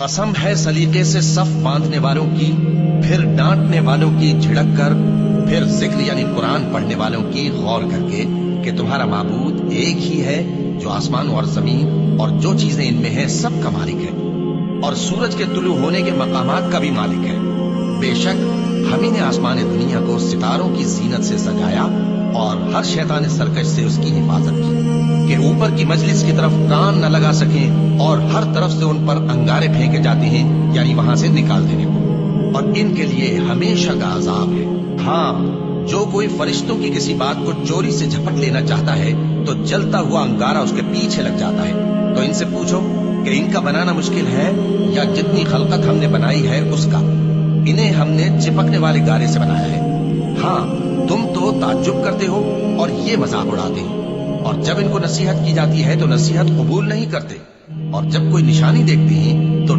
कसम है सलीके से सफ बांधने वालों की, फिर डांटने वालों की झिड़क कर, फिर जिक्र यानी कुरान पढ़ने वालों की गौर करके कि तुम्हारा माबूद एक ही है जो आसमान और जमीन और जो चीजें इनमें हैं सब का मालिक है, और सूरज के तुलू होने के मकामात का भी मालिक है। बेशक हम ही ने आसमान दुनिया को सितारों की जीनत से सजाया और हर शैतान सरकश से उसकी हिफाजत की कि ऊपर की मजलिस की तरफ कान न लगा सकें, और हर तरफ से उन पर अंगारे फेंके जाते हैं यानी वहां से निकाल देने को, और इनके लिए हमेशा का अजाब है। हाँ, जो कोई फरिश्तों की किसी बात को चोरी से झपट लेना चाहता है तो जलता हुआ अंगारा उसके पीछे लग जाता है। तो इनसे पूछो कि इनका बनाना मुश्किल है या जितनी खलकत हमने बनाई है उसका। इन्हें हमने चिपकने वाले गारे से बनाया है। हाँ, तुम तो ताज्जुब करते हो और ये मजाक उड़ाते हो, और जब इनको नसीहत की जाती है तो नसीहत कबूल नहीं करते, और जब कोई निशानी देखते हैं तो